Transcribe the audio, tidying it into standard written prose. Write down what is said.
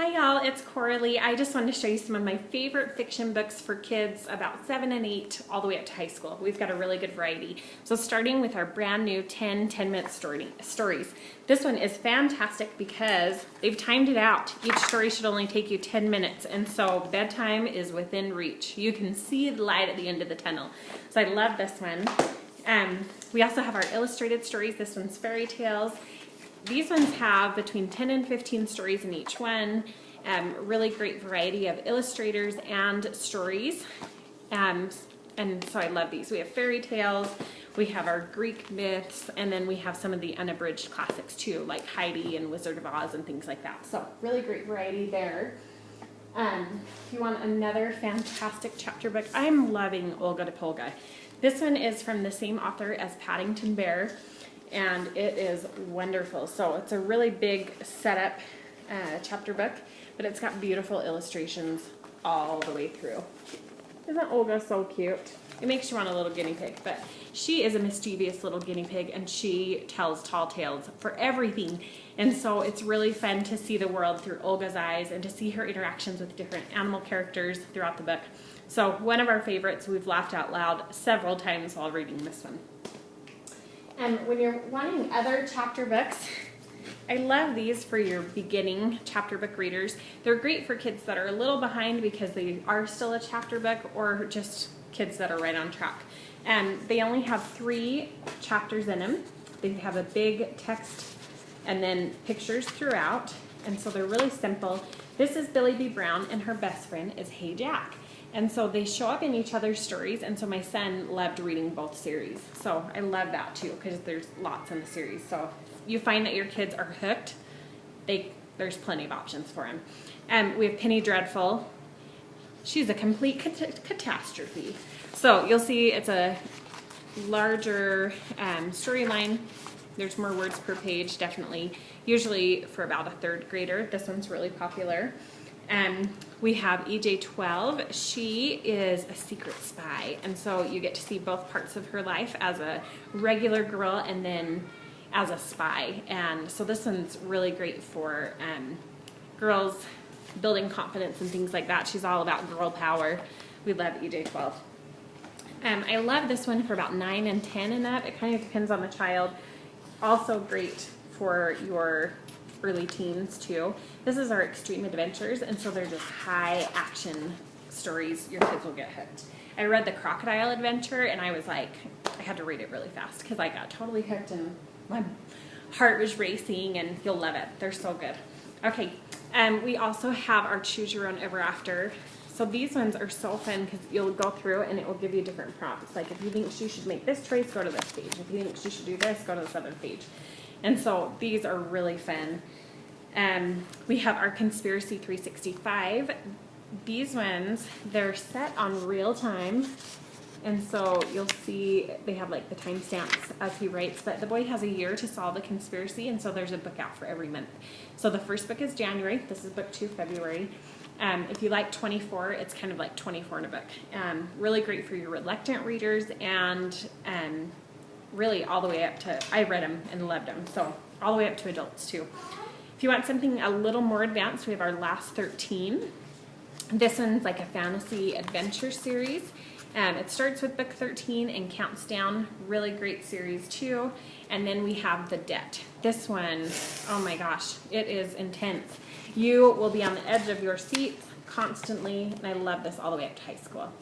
Hi y'all, it's Coralie. I just wanted to show you some of my favorite fiction books for kids about 7 and 8 all the way up to high school. We've got a really good variety. So starting with our brand new 10-minute stories. This one is fantastic because they've timed it out. Each story should only take you 10 minutes, and so bedtime is within reach. You can see the light at the end of the tunnel. So I love this one. We also have our illustrated stories. This one's fairy tales. These ones have between 10 and 15 stories in each one. Really great variety of illustrators and stories. And so I love these. We have fairy tales, we have our Greek myths, and then we have some of the unabridged classics too, like Heidi and Wizard of Oz and things like that. So really great variety there. If you want another fantastic chapter book, I'm loving Olga to Polga. This one is from the same author as Paddington Bear, and it is wonderful. So it's a really big setup chapter book, but it's got beautiful illustrations all the way through. Isn't Olga so cute? It makes you want a little guinea pig, but she is a mischievous little guinea pig, and she tells tall tales for everything. And so it's really fun to see the world through Olga's eyes and to see her interactions with different animal characters throughout the book. So one of our favorites, we've laughed out loud several times while reading this one. And when you're wanting other chapter books, I love these for your beginning chapter book readers. They're great for kids that are a little behind because they are still a chapter book, or just kids that are right on track. And they only have 3 chapters in them. They have a big text and then pictures throughout, and so they're really simple. This is Billy B. Brown, and her best friend is Hey Jack. And so they show up in each other's stories, and so my son loved reading both series. So I love that too, because there's lots in the series. So if you find that your kids are hooked, there's plenty of options for them. We have Penny Dreadful. She's a complete catastrophe. So you'll see it's a larger storyline. There's more words per page, definitely. Usually for about a 3rd grader. This one's really popular. We have EJ12. She is a secret spy, and so you get to see both parts of her life as a regular girl and then as a spy. And so this one's really great for girls building confidence and things like that. She's all about girl power. We love EJ12. I love this one for about 9 and 10 and up. It kind of depends on the child. Also great for your early teens too. This is our Extreme Adventures, and so they're just high action stories. Your kids will get hooked. I read the Crocodile Adventure, and I was like, I had to read it really fast because I got totally hooked and my heart was racing, and you'll love it. They're so good. Okay, we also have our Choose Your Own Ever After. So these ones are so fun because you'll go through and it will give you different prompts. Like if you think she should make this choice, go to this page. If you think she should do this, go to this other page. And so these are really fun. We have our Conspiracy 365. These ones, they're set on real time. And so you'll see they have like the timestamps as he writes, but the boy has a year to solve the conspiracy, and so there's a book out for every month. So the first book is January. This is book 2, February. If you like 24, it's kind of like 24 in a book. Really great for your reluctant readers, and really all the way up to, I read them and loved them, so all the way up to adults too. If you want something a little more advanced, we have our Last 13. This one's like a fantasy adventure series. It starts with book 13 and counts down. Really great series too. And then we have The Debt. This one, oh my gosh, it is intense. You will be on the edge of your seat constantly, and I love this all the way up to high school.